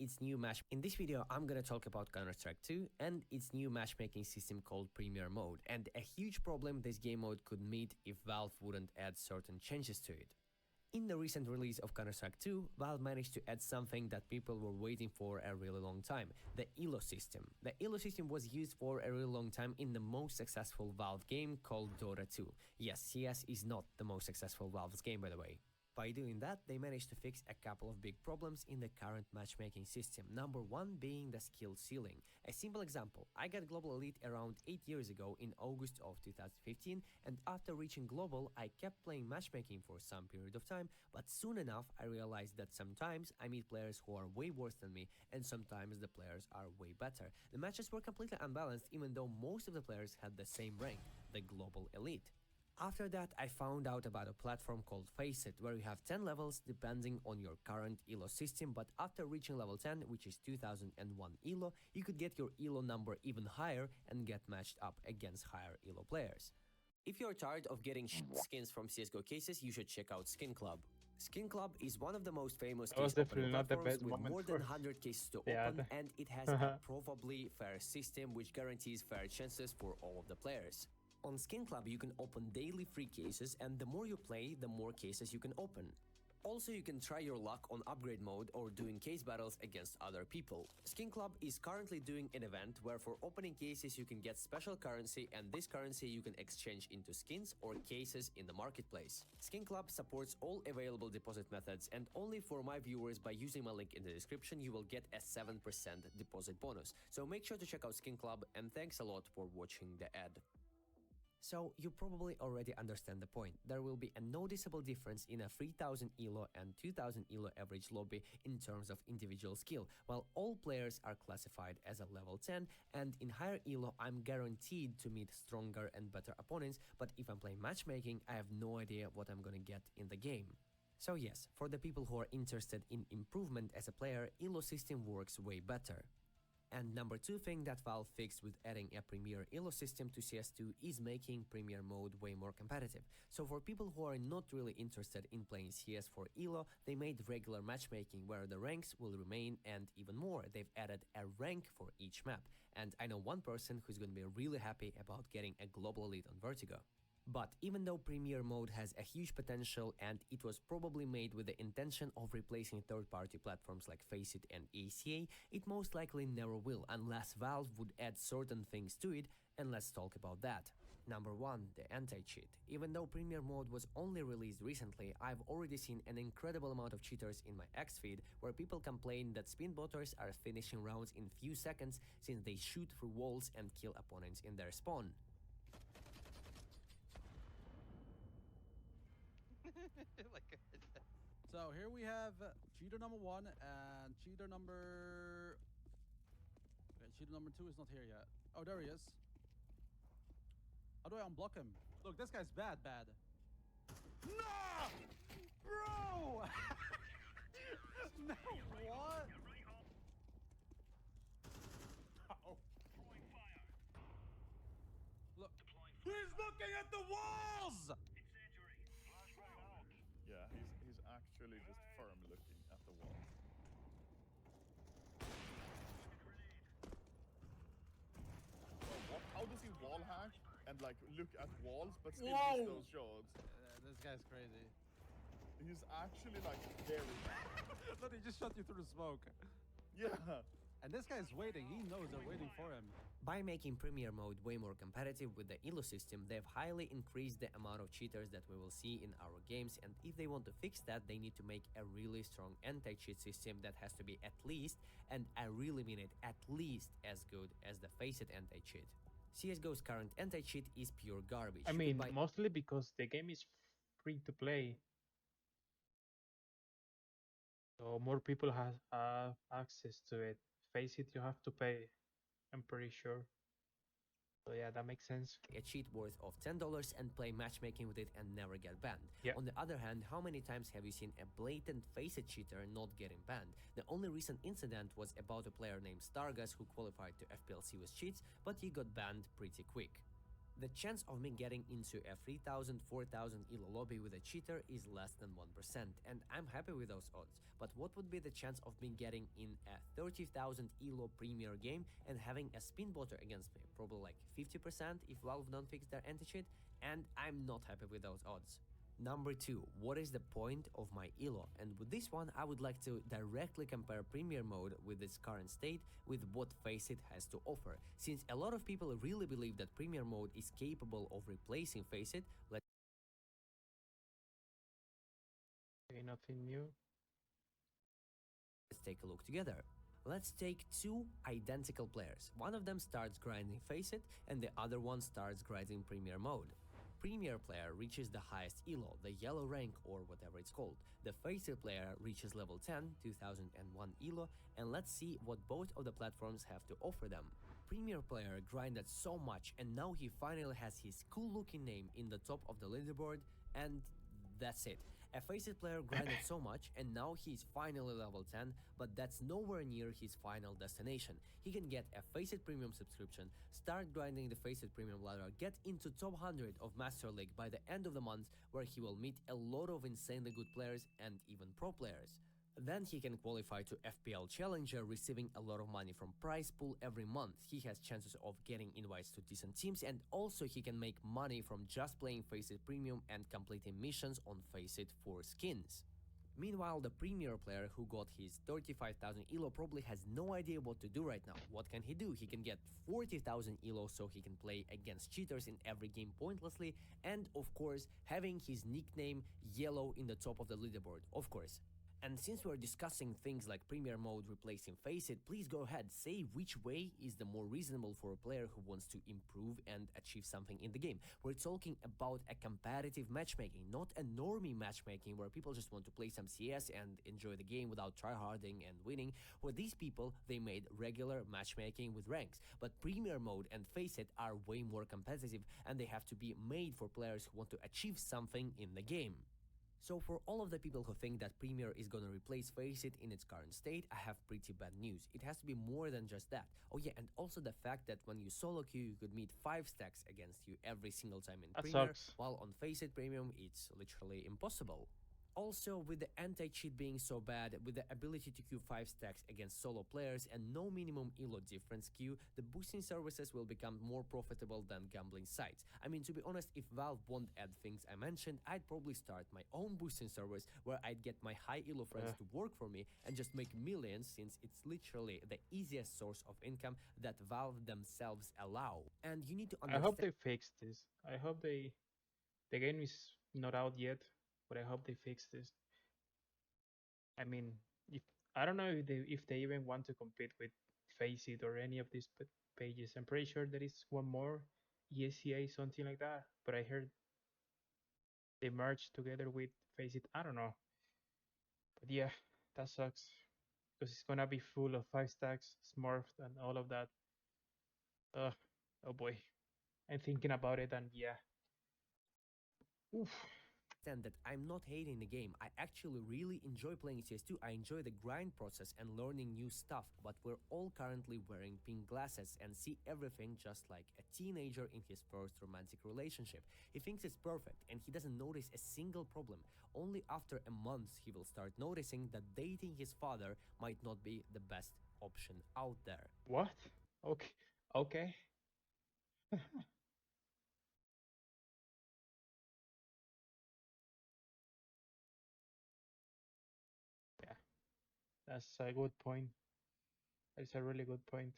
its new match. In this video, I'm gonna talk about Counter-Strike 2 and its new matchmaking system called Premier Mode, and a huge problem this game mode could meet if Valve wouldn't add certain changes to it. In the recent release of Counter-Strike 2, Valve managed to add something that people were waiting for a really long time, the ELO system. The ELO system was used for a really long time in the most successful Valve game called Dota 2. Yes, CS is not the most successful Valve's game, by the way. By doing that, they managed to fix a couple of big problems in the current matchmaking system. Number one being the skill ceiling. A simple example, I got Global Elite around 8 years ago in August of 2015, and after reaching Global, I kept playing matchmaking for some period of time, but soon enough I realized that sometimes I meet players who are way worse than me, and sometimes the players are way better. The matches were completely unbalanced even though most of the players had the same rank, the Global Elite. After that, I found out about a platform called Faceit, where you have 10 levels depending on your current ELO system, but after reaching level 10, which is 2001 ELO, you could get your ELO number even higher and get matched up against higher ELO players. If you're tired of getting skins from CSGO cases, you should check out Skin Club. Skin Club is one of the most famous That was case opening definitely not the platforms best with moment more than for 100 cases to the open, ad. and it has a probably fair system which guarantees fair chances for all of the players. On Skin Club, you can open daily free cases, and the more you play, the more cases you can open. Also, you can try your luck on upgrade mode or doing case battles against other people. Skin Club is currently doing an event where for opening cases you can get special currency, and this currency you can exchange into skins or cases in the marketplace. Skin Club supports all available deposit methods, and only for my viewers, by using my link in the description you will get a 7% deposit bonus. So make sure to check out Skin Club, and thanks a lot for watching the ad. So you probably already understand the point. There will be a noticeable difference in a 3000 ELO and 2000 ELO average lobby in terms of individual skill, while all players are classified as a level 10, and in higher ELO I'm guaranteed to meet stronger and better opponents, but if I'm playing matchmaking, I have no idea what I'm gonna get in the game. So yes, for the people who are interested in improvement as a player, ELO system works way better. And number two thing that Valve fixed with adding a Premier ELO system to CS2 is making Premier Mode way more competitive. So for people who are not really interested in playing CS for ELO, they made regular matchmaking where the ranks will remain, and even more, they've added a rank for each map. And I know one person who's gonna be really happy about getting a Global Elite on Vertigo. But even though Premier Mode has a huge potential and it was probably made with the intention of replacing third-party platforms like Faceit and ACA, it most likely never will unless Valve would add certain things to it, and let's talk about that. Number 1, the anti-cheat. Even though Premier Mode was only released recently, I've already seen an incredible amount of cheaters in my X feed where people complain that spin botters are finishing rounds in few seconds since they shoot through walls and kill opponents in their spawn. So here we have cheater number 1 and cheater number... Okay, cheater number 2 is not here yet. Oh, there he is. How do I unblock him? Look, this guy's bad. No! Bro! No, what? Oh. Look. He's looking at the walls! Yeah, he's actually just firm looking at the wall. What? How does he wall hack and like look at walls but still miss those shots? This guy's crazy. He's actually like very bad. Look, he just shot you through the smoke. Yeah. And this guy's waiting. He knows they're waiting for him. By making Premier Mode way more competitive with the ELO system, they've highly increased the amount of cheaters that we will see in our games, and if they want to fix that, they need to make a really strong anti-cheat system that has to be at least, and I really mean it, at least as good as the Faceit anti-cheat. CSGO's current anti-cheat is pure garbage. I mean, mostly because the game is free to play. So more people have access to it. Face it, you have to pay, I'm pretty sure. So yeah, that makes sense. A cheat worth of $10 and play matchmaking with it and never get banned. Yeah. On the other hand, how many times have you seen a blatant Faceit cheater not getting banned? The only recent incident was about a player named Stargas who qualified to FPLC with cheats, but he got banned pretty quick. The chance of me getting into a 3000, 4000 elo lobby with a cheater is less than 1%, and I'm happy with those odds. But what would be the chance of me getting in a 30,000 elo premier game and having a spin botter against me? Probably like 50% if Valve don't fix their anti-cheat, and I'm not happy with those odds. Number 2, what is the point of my elo? And with this one, I would like to directly compare Premier Mode with its current state with what FACEIT has to offer. Since a lot of people really believe that Premier Mode is capable of replacing FACEIT, let's Nothing new. take a look together. Let's take two identical players. One of them starts grinding FACEIT and the other one starts grinding Premier Mode. Premier player reaches the highest elo, the yellow rank or whatever it's called. The FACEIT player reaches level 10, 2001 elo, and let's see what both of the platforms have to offer them. Premier player grinded so much and now he finally has his cool looking name in the top of the leaderboard, and that's it. A FACEIT player grinded so much and now he's finally level 10, but that's nowhere near his final destination. He can get a FACEIT Premium subscription, start grinding the FACEIT Premium ladder, get into top 100 of Master League by the end of the month, where he will meet a lot of insanely good players and even pro players. Then he can qualify to FPL Challenger, receiving a lot of money from prize pool every month. He has chances of getting invites to decent teams, and also he can make money from just playing FACEIT Premium and completing missions on FACEIT for skins. Meanwhile, the Premier player who got his 35,000 elo probably has no idea what to do right now. What can he do? He can get 40,000 elo so he can play against cheaters in every game pointlessly, and of course having his nickname yellow in the top of the leaderboard, of course. And since we're discussing things like Premier Mode replacing FACEIT, please go ahead, say which way is the more reasonable for a player who wants to improve and achieve something in the game. We're talking about a competitive matchmaking, not a normie matchmaking where people just want to play some CS and enjoy the game without tryharding and winning. For these people, they made regular matchmaking with ranks. But Premier Mode and FACEIT are way more competitive, and they have to be made for players who want to achieve something in the game. So for all of the people who think that Premier is gonna replace FACEIT in its current state, I have pretty bad news. It has to be more than just that. Oh yeah, and also the fact that when you solo queue, you could meet 5 stacks against you every single time in That Premier, sucks. while on FACEIT Premium, it's literally impossible. Also, with the anti-cheat being so bad, with the ability to queue 5 stacks against solo players and no minimum elo difference queue, the boosting services will become more profitable than gambling sites. I mean, to be honest, if Valve won't add things I mentioned, I'd probably start my own boosting service where I'd get my high elo friends to work for me and just make millions, since it's literally the easiest source of income that Valve themselves allow. And you need to I understand. hope they fix this. I hope the game is not out yet, but I hope they fix this. I mean, if I don't know if they even want to compete with FACEIT or any of these pages. I'm pretty sure there is one more, ESCA, something like that. But I heard they merged together with FACEIT. I don't know. But yeah, that sucks because it's gonna be full of 5 stacks, Smurfed, and all of that. Oh boy, I'm thinking about it, and yeah. Oof. That I'm not hating the game. I actually really enjoy playing CS2. I enjoy the grind process and learning new stuff, but we're all currently wearing pink glasses and see everything just like a teenager in his first romantic relationship. He thinks it's perfect and he doesn't notice a single problem. Only after a month he will start noticing that dating his father might not be the best option out there. What? Okay. Okay. Yeah, that's a good point. That's a really good point.